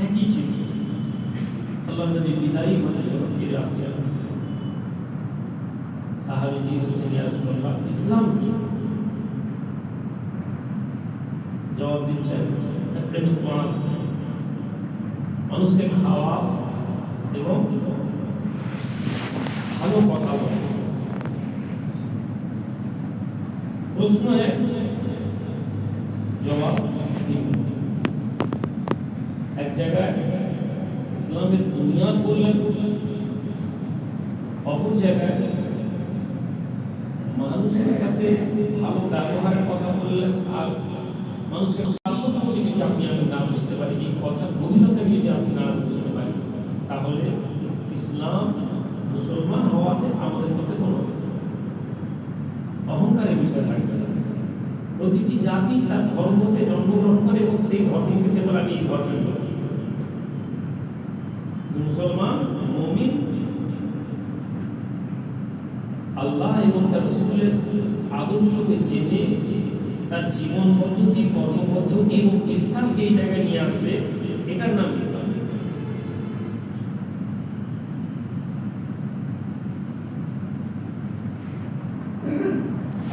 একই ছিল। আল্লাহ নবী বিদায়ী হতে যখন ফিরে আসছেন, সাহাবী জিজ্ঞেস করছেন, ইয়া রাসূলুল্লাহ, ইসলাম কি? জবাব দিচ্ছেন, মানুষকে খাওয়া এবং ভালো কথা বলা। প্রশ্ন এক, জবাব তিন। এক জায়গায় ইসলামের বুনিয়াদ বললেন, অপর জায়গায় মানুষের সাথে ভালো ব্যবহারের কথা বললেন। আর মানুষকে যদি আমি না বুঝতে পারি, এই কথার গভীরতাকে যদি আপনি না বুঝতে পারি, তাহলে ইসলাম মুসলমান হওয়াতে আমাদের মধ্যে কোনো অহংকারের বিষয় থাকবে না। প্রতিটি জাতি তার ধর্মতে জন্মগ্রহণ করে এবং সেই ধর্মকে সে বলে আমি এই ধর্মের লোক। মুসলমান মুমিন আল্লাহ এবং তার রাসূলের আদর্শকে জেনে তার জীবন পদ্ধতি, কর্মপদ্ধতি এবং বিশ্বাসকে এই জায়গায় নিয়ে আসবে, এটার নাম ইসলাম।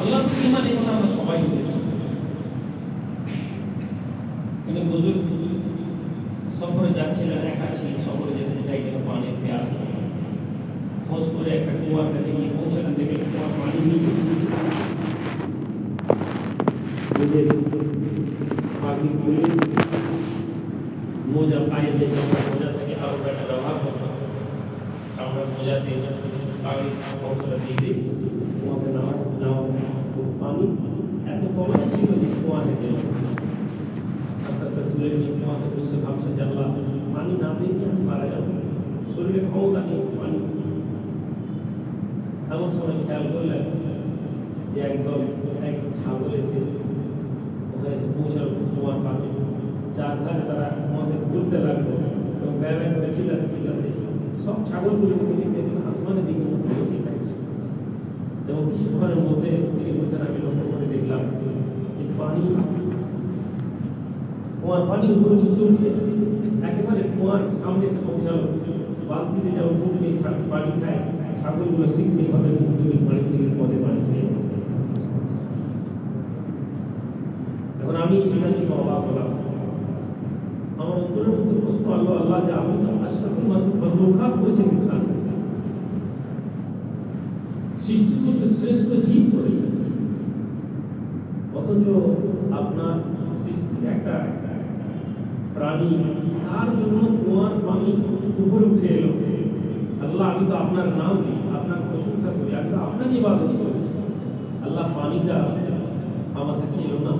আল্লাহ ঈমান, এই কথা আমরা সবাই বুঝেছি। কিন্তু বুজুর্গ সফরে যাচ্ছিলেন, একা ছিলেন, সফরে যেতে যেতে একজন পানির পেয়াস লাগলো। খোঁজ করে একটা কুয়ার কাছে গিয়ে পৌঁছালেন, দেখে কুয়ার পানি নিচে পাখি খুলে মোজা পায়ে যে মোজা থেকে আরো একটা ব্যবহার করতাম, আমরা মোজাতে পানি পৌঁছাতে দিতে কুয়াতে নামা পানি এত কমে ছিল যে কুয়া থেকে আস্তে আস্তে তুলে নিয়ে কুয়াতে বসে ভাবছে যে আল্লাহ, পানি না পেয়ে কি আমি মারা যাবো, শরীরে ক্ষমতা নেই পানি। এমন সময় খেয়াল করলেন যে একদম এক ছাগল এসে ওখানে এসে পৌঁছাল কুয়ার পাশে। চার ধারে তারা কুয়াতে ঘুরতে লাগলো এবং ব্যয় ব্যয় করে চিল্লাতে চিল্লাতে সব ছাগলগুলোকে দেখবেন আসমানের দিকে মধ্যে চিল্লাচ্ছে। এবং কিছুক্ষণের মধ্যে তিনি বলছেন, আমি লক্ষ্য করে দেখলাম যে কুয়ার পানি উপরে নিচে উঠছে, একেবারে কুয়ার সামনে এসে পৌঁছালো। বালতিতে যেমন মুখ নিয়ে পানি খায়, ছাগলগুলো ঠিক সেইভাবে পানি থেকে পদে পানি খেয়ে। এখন আমি এটা থেকে অবাক হলাম। আমার অন্তরের মধ্যে প্রশ্ন, আল্লাহ যে আপনি তো আশরাফুল মাখলুকাত করেছেন, ইনসান সৃষ্টি করতে শ্রেষ্ঠ জীব করেছেন, অথচ আপনার সৃষ্টির একটা প্রাণী, তার জন্য কুয়ার পানি উপরে উঠে এলো। আল্লাহ, আমি তো আপনার নাম নিই, আপনার প্রশংসা করি, আমি তো আপনার ইবাদত করি। আল্লাহ, পানিটা আমার কাছে এলো না।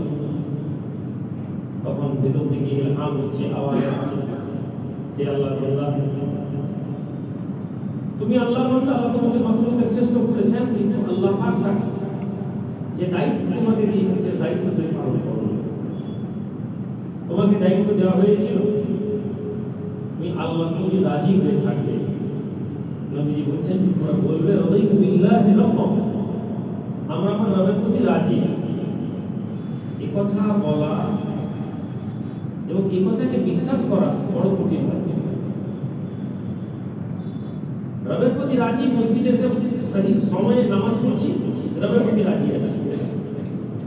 তখন ভেতর থেকে ইলহাম হচ্ছে, আওয়াজ আসছে, হে আল্লাহর বান্দা, তুমি আল্লাহর বান্দা, আল্লাহ তোমাকে মাখলুকের শ্রেষ্ঠ করেছেন, কিন্তু আল্লাহ পাক তাকে যে দায়িত্ব তোমাকে দিয়েছেন সে দায়িত্ব তুমি পালন করো। তোমাকে দায়িত্ব দেওয়া হয়েছিল তুমি আল্লাহর প্রতি রাজি হয়ে থাকবে। নবীজি বলছেন, তোমরা বলবে রাদিতু বিল্লাহি রাব্বান, আমরা আমার রবের প্রতি রাজি। এই কথা বলা এবং এই কথাকে বিশ্বাস করা বড় কঠিন। রবের প্রতি রাজি, মসজিদে এসে সহি সময়ে নামাজ পড়ছি, রবের প্রতি রাজি আছি।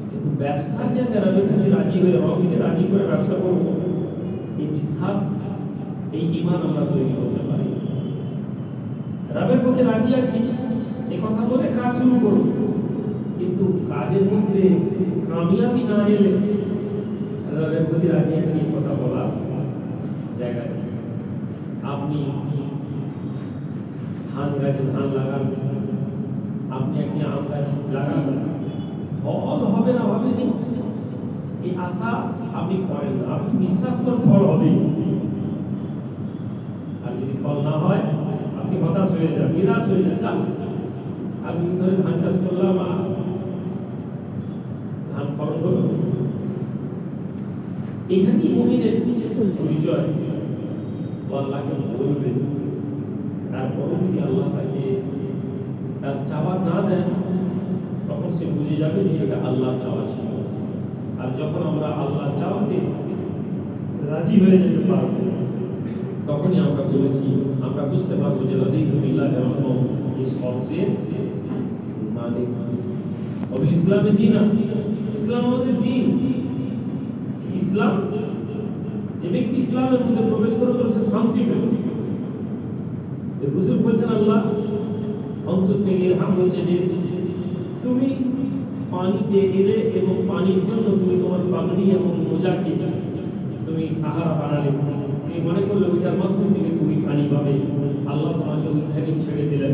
কিন্তু ব্যবসার জায়গায় রবের প্রতি রাজি হয়ে রবকে রাজি করে ব্যবসা করব, এই বিশ্বাস, এই ঈমান আমরা তৈরি করতে পারি। রবের প্রতি রাজি আছি এই কথা বলে কাজ শুরু করব, কিন্তু কাজের মধ্যে কামিয়াবি না এলে রবের প্রতি রাজি আছি এই কথা বলা জায়গায়। আপনি ধান গাছে ধান লাগান, আপনি একটি আম গাছ লাগান, ফল হবে না হবে নি এই আশা আপনি করেন না, আপনি বিশ্বাস করেন ফল হবে। আর যদি ফল না হয় আপনি হতাশ হয়ে যান, নিরাশ হয়ে যান। আমি ধরে ধান চাষ করলাম, ধান ফলন হলো। এখানেই মুমিনের পরিচয়। ও আল্লাহকে বলবে, তারপরও যদি আল্লাহ তাকে তার চাওয়া না দেন, তখন সে বুঝে যাবে যে এটা আল্লাহ চাওয়া ছিল। আর যখন আমরা আল্লাহ চাওয়াতে রাজি হয়ে যেতে পারবো, তখনই আমরা বলেছি, আমরা বুঝতে পারবো যে রাদিতু বিল্লাহি রাব্বান এই শব্দের মানে ইসলামের দিন, ইসলাম আমাদের দিন। ইসলাম, যে ব্যক্তি ইসলামের মধ্যে প্রবেশ করে সে শান্তি পেল। বুজুর্গ বলছেন আল্লাহ অন্তর থেকে ইলহাম হচ্ছে যে তুমি পানিতে এলে এবং পানির জন্য তুমি তোমার পাগড়ি এবং মোজাকে তুমি সাহারা বানালে, তুমি মনে করলে ওইটার মাধ্যম থেকে তুমি পানি পাবে। আল্লাহ তোমাকে ওইখানে ছেড়ে দিলেন।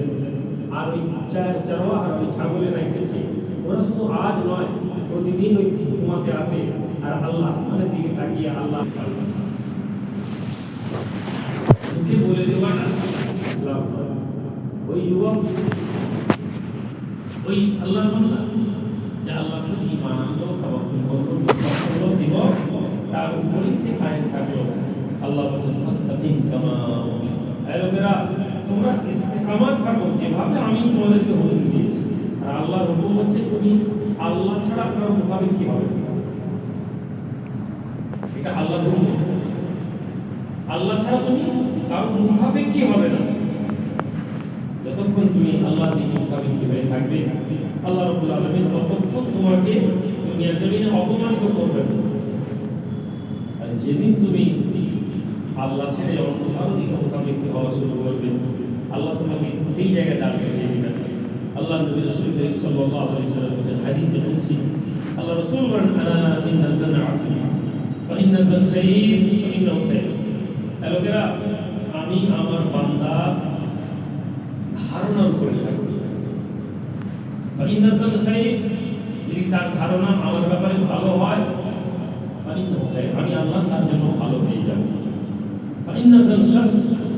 আর ওই চারোয়া আর ওই ছাগলেরা এসেছে, ওরা শুধু আজ নয়, প্রতিদিন ওই ঘুমাতে আসে আর আল্লাহ আসমানের দিকে তাকিয়ে আল্লাহ মুখে বলে দেওয়া না ইসলাম। ওই যুবক, ওই আল্লাহর বান্দা যা আল্লাহর প্রতি ঈমান আনলো, তাওয়াক্কুল করলো, বিশ্বাস করলো, দিব তার উপরেই সে কায়েম থাকলো। আল্লাহ বলেন ফাসতাকিম কামা উমিরতা, হে লোকেরা তোমরা ইস্তেকামাত থাকো যেভাবে আমি তোমাদেরকে হুকুম দিয়েছি। আর আল্লাহর হুকুম হচ্ছে তুমি আল্লাহ ছাড়া আপনার মুখাপেক্ষি হবে, এটা আল্লাহর হুকুম। আল্লাহ ছাড়া তুমি কারো মুখাপেক্ষি হবে না। যতক্ষণ তুমি আল্লাহর দিকে মুখাপেক্ষি হয়ে থাকবে, আল্লাহ রাব্বুল আলামিন ততক্ষণ তোমাকে দুনিয়ার জমিনে অপমানিত করবেন। আর যেদিন তুমি আল্লাহ ছেড়ে অন্য কারো দিকে মুখাপেক্ষি হওয়া শুরু করবে, আল্লাহ তোমাকে সেই জায়গায় দাঁড় করিয়ে দিবেন। আল্লাহ নবী রাসূল করিম সাল্লাল্লাহু আলাইহি ওয়াসাল্লাম বলেছেন হাদিসে কুদসি, আল্লাহ রাসূল বলেন আনা ইন্না যানা আবদি ফাইন্না যান খাইর ফাইন্নাহু খাইর। লোকেরা আমি আমার বান্দা ধারণার উপরে থাকবো। ফাইন্না যান খাইর, যদি তার ধারণা আমার ব্যাপারে ভালো হয়, ফাইন্নাহু খাইর, আমি আল্লাহ তার জন্য ভালো হয়ে যাব। ফাইন্না যান শার,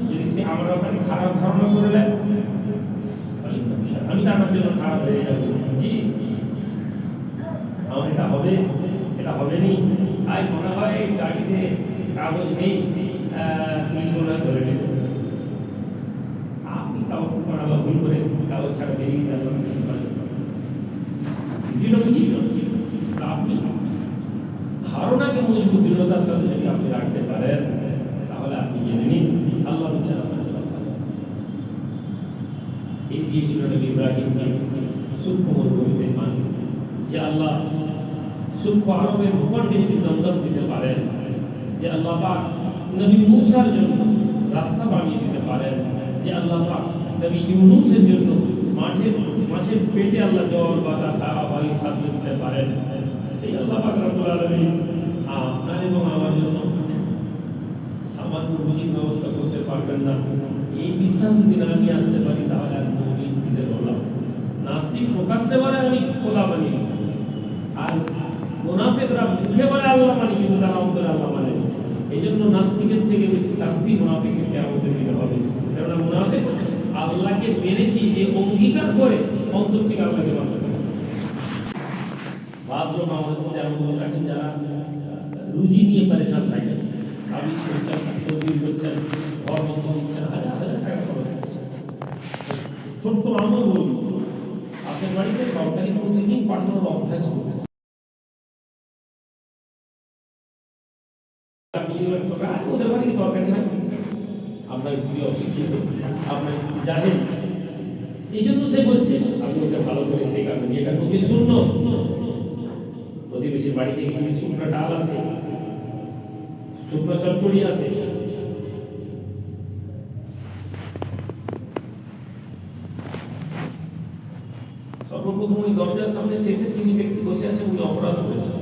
যদি সে আমার ব্যাপারে খারাপ ধারণা করলে, ফাইন্নাহু শার, আমি তার জন্য খারাপ হয়ে যাব। জি আমার এটা হবে, এটা হবে নি, আজ মনে হয় গাড়িতে কাগজ নেই, পুলিশ মনে হয় ধরে নেবে। আপনি তাওয়াক্কুল করেন, আল্লাহ ভুল করে কাগজ ছাড়া বেরিয়ে যাবেন, উচিত আপনি ধারণাকে মজবুত দৃঢ়তার সাথে যদি আপনি রাখতে পারেন, তাহলে আপনি জেনে নিন আল্লাহ বিচার এই দিয়েছিল নবী ইব্রাহিমকে সূক্ষ্ম মরুভূমিতে পানি, যে আল্লাহ সূক্ষ্ম আরবের ভূখণ্ডে যদি জমজম দিতে পারেন, যে আল্লাহ পাক নবী মূসার জন্য রাস্তা বানিয়ে দিতে পারেন, যে আল্লাহ পাক নবী ইউনূসের জন্য মাছের পেটে আল্লাহ জল বাতাস হাওয়া বায়ু খাদ্য দিতে পারেন, সেই আল্লাহ পাক রব্বুল আলামিন আপনার এবং আমার জন্য সামান্য রুজির ব্যবস্থা করতে পারবেন না। এই বিশ্বাস যদি না নিয়ে আসতে পারি, তাহলে আমি মুমিন কিসের হলাম? নাস্তিক প্রকাশ্যে বলে আমি খোদা মানি, আর মুনাফিকরা মুখে বলে আল্লাহ মানি, কিন্তু তারা অন্তরে আল্লাহ মানে। এই জন্য নাস্তিকের থেকে বেশি শাস্তি মুনাফিকের কিয়ামতের দিনে হবে। কারণ মুনাফিক আল্লাহকে মেনেছি এই অঙ্গীকার করে অন্তর থেকে আল্লাহকে মানে। বাস লোক আমাদের মধ্যে এমন লোক আছেন যারা রুজি নিয়ে পরেশান থাকে, আমি করছেন, তদবির করছেন, ঘর বন্ধ হচ্ছেন, হাজার হাজার টাকা খরচ করছেন। ছোট্ট আমল বলি, পাশের বাড়িতে তরকারি প্রতিদিন পাঠানোর অভ্যাস করতে, ওদের বাড়িতে তরকারি হয়, আপনার স্ত্রী অশিক্ষিত, আপনার স্ত্রী জানেন, এই জন্য সে বলছে আপনি ওকে ভালো করে শেখাবেন, যেটা নবীর সুন্নাত। প্রতিবেশীর বাড়িতে গিয়ে শুকনো ডাল আসে, শুকনো চচ্চড়ি আসে, সর্বপ্রথম ওই দরজার সামনে শেষে তিনি ব্যক্তি বসে আছে, উনি অপরাধ করেছেন।